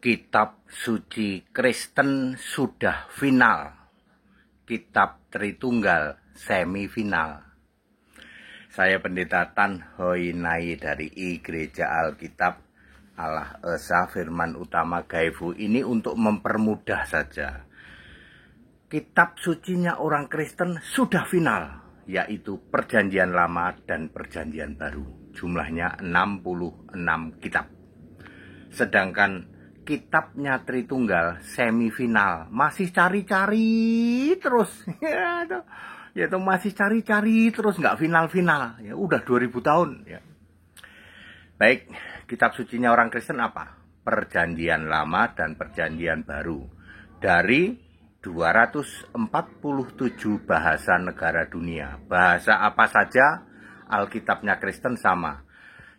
Kitab suci Kristen sudah final. Kitab Tritunggal semifinal. Saya Pendeta Tan Hoi Nai dari Gereja Alkitab Allah Esa Firman Utama Gaifu ini untuk mempermudah saja. Kitab sucinya orang Kristen sudah final, yaitu Perjanjian Lama dan Perjanjian Baru. Jumlahnya 66 kitab. Sedangkan kitabnya Tritunggal semifinal masih cari-cari terus. Ya itu masih cari-cari terus, nggak final-final. Ya udah 2000 tahun ya. Baik, kitab sucinya orang Kristen apa? Perjanjian Lama dan Perjanjian Baru. Dari 247 bahasa negara dunia. Bahasa apa saja Alkitabnya Kristen sama.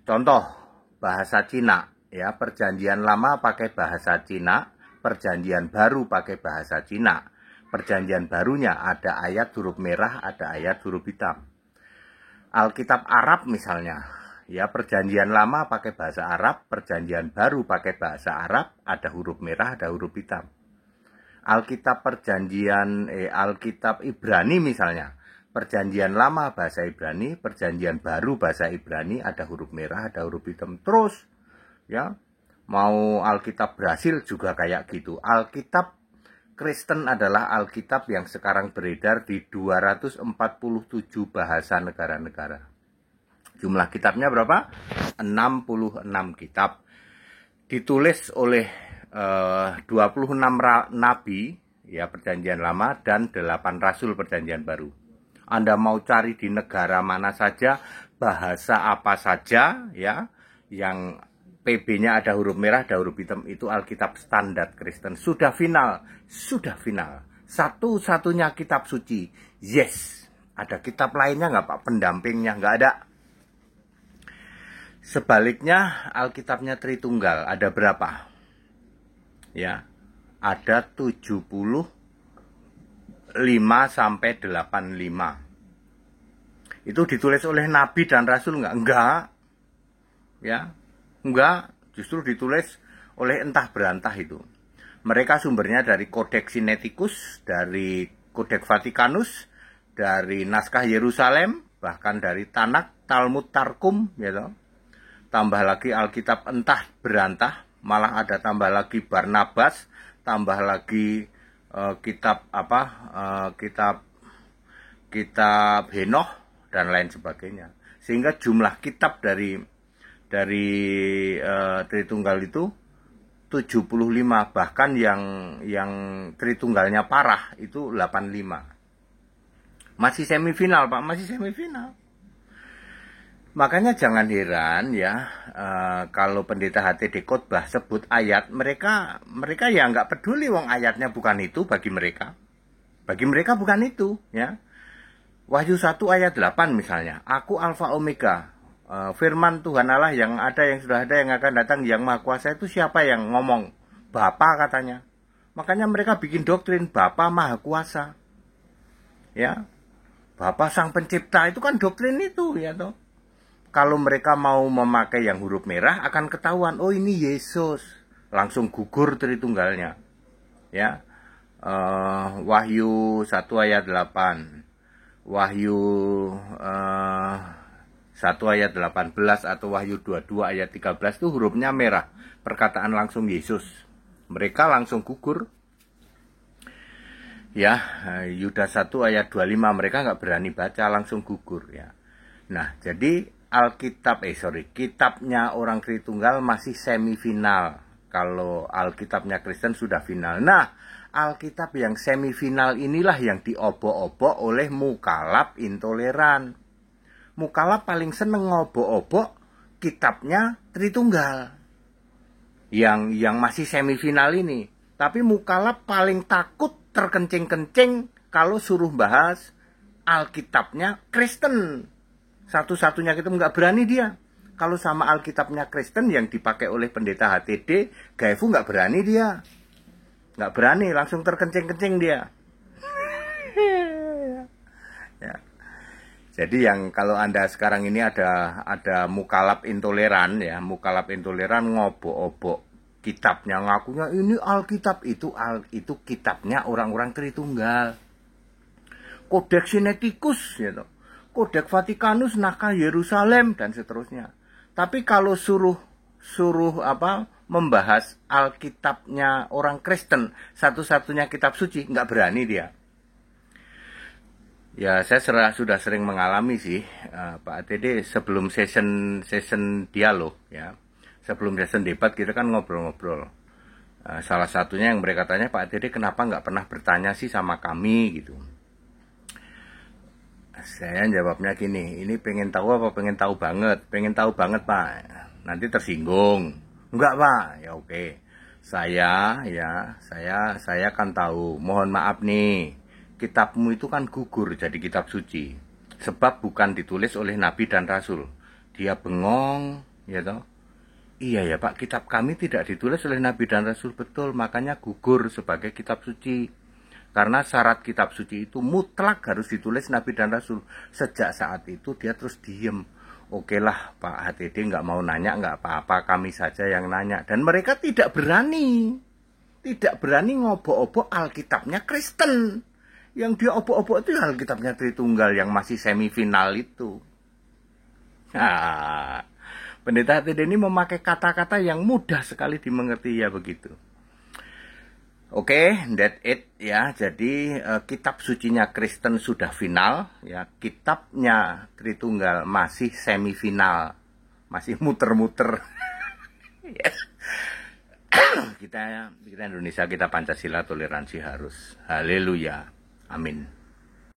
Contoh, bahasa Cina. Ya, Perjanjian Lama pakai bahasa Cina, Perjanjian Baru pakai bahasa Cina. Perjanjian barunya ada ayat huruf merah, ada ayat huruf hitam. Alkitab Arab misalnya, ya Perjanjian Lama pakai bahasa Arab, Perjanjian Baru pakai bahasa Arab, ada huruf merah, ada huruf hitam. Alkitab Alkitab Ibrani misalnya, Perjanjian Lama bahasa Ibrani, Perjanjian Baru bahasa Ibrani, ada huruf merah, ada huruf hitam. Terus ya, mau Alkitab Brasil juga kayak gitu. Alkitab Kristen adalah Alkitab yang sekarang beredar di 247 bahasa negara-negara. Jumlah kitabnya berapa? 66 kitab. Ditulis oleh 26 nabi ya Perjanjian Lama dan 8 rasul Perjanjian Baru. Anda mau cari di negara mana saja, bahasa apa saja ya, yang PB-nya ada huruf merah, ada huruf hitam, itu Alkitab standar Kristen. Sudah final, sudah final. Satu-satunya kitab suci. Yes, ada kitab lainnya nggak Pak? Pendampingnya nggak ada. Sebaliknya Alkitabnya Tritunggal ada berapa? Ya, ada 75 sampai 85. Itu ditulis oleh nabi dan rasul nggak? Enggak. Ya. Enggak, justru ditulis oleh entah berantah itu. Mereka sumbernya dari Codex Sinaiticus, dari Codex Vaticanus, dari Naskah Yerusalem, bahkan dari Tanakh, Talmud Tarkum, gitu. Tambah lagi Alkitab entah berantah, malah ada tambah lagi Barnabas, tambah lagi kitab Henoch dan lain sebagainya. Sehingga jumlah kitab dari Tritunggal itu 75, bahkan yang Tritunggalnya parah itu 85. Masih semifinal Pak, masih semifinal. Makanya jangan heran ya kalau pendeta HTD Khotbah sebut ayat, mereka ya nggak peduli wong ayatnya bukan itu bagi mereka. Bagi mereka bukan itu ya. Wahyu 1 ayat 8 misalnya, aku Alfa Omega. Firman Tuhan Allah yang ada, yang sudah ada, yang akan datang, yang maha kuasa itu siapa yang ngomong? Bapa katanya. Makanya mereka bikin doktrin Bapa maha kuasa. Ya. Bapa sang pencipta itu kan doktrin itu ya toh. Kalau mereka mau memakai yang huruf merah akan ketahuan, oh ini Yesus. Langsung gugur Tritunggalnya. Ya. Wahyu 1 ayat 8. Wahyu 1 ayat 18 atau Wahyu 22 ayat 13 itu hurufnya merah. Perkataan langsung Yesus. Mereka langsung gugur. Ya, Yudas 1 ayat 25 mereka nggak berani baca, langsung gugur ya. Nah, jadi kitabnya orang Tritunggal masih semifinal. Kalau Alkitabnya Kristen sudah final. Nah, Alkitab yang semifinal inilah yang diobok-obok oleh mukalaf intoleran. Mukalaf paling seneng ngobok-obok kitabnya Tritunggal yang masih semifinal ini. Tapi mukalaf paling takut terkencing-kencing kalau suruh bahas Alkitabnya Kristen. Satu-satunya kita nggak berani dia. Kalau sama Alkitabnya Kristen yang dipakai oleh pendeta HTD Gaifu nggak berani dia. Nggak berani, langsung terkencing-kencing dia. Ya. Jadi yang kalau Anda sekarang ini ada mukalaf intoleran ya, mukalaf intoleran ngobok-obok kitabnya ngakunya ini Alkitab, itu kitabnya orang-orang Tritunggal. Kodeks Sinaiticus gitu. Kodeks Vatikanus, Naskah Yerusalem dan seterusnya. Tapi kalau suruh membahas Alkitabnya orang Kristen, satu-satunya kitab suci, nggak berani dia. Ya, saya sudah sering mengalami sih, Pak ATD, sebelum session dialog ya. Sebelum session debat kita kan ngobrol-ngobrol. Salah satunya yang mereka tanya, Pak ATD kenapa nggak pernah bertanya sih sama kami gitu. Saya jawabnya gini, ini pengen tahu apa pengen tahu banget? Pengen tahu banget Pak, nanti tersinggung. Enggak Pak, ya oke. Saya kan tahu, mohon maaf nih, kitabmu itu kan gugur jadi kitab suci. Sebab bukan ditulis oleh Nabi dan Rasul. Dia bengong, ya toh. Iya ya Pak, kitab kami tidak ditulis oleh Nabi dan Rasul, betul, makanya gugur sebagai kitab suci. Karena syarat kitab suci itu mutlak harus ditulis Nabi dan Rasul. Sejak saat itu dia terus diem. Oke lah Pak HTD nggak mau nanya, nggak apa-apa, kami saja yang nanya. Dan mereka tidak berani ngobok-obok Alkitabnya Kristen. Yang dia obok-obok itu Alkitabnya Tritunggal yang masih semifinal itu. Nah, Pendeta HTD ini memakai kata-kata yang mudah sekali dimengerti, ya begitu. Oke, that's it ya. Jadi kitab sucinya Kristen sudah final ya. Kitabnya Tritunggal masih semifinal. Masih muter-muter. Kita Indonesia, kita Pancasila, toleransi harus. Haleluya. Amin.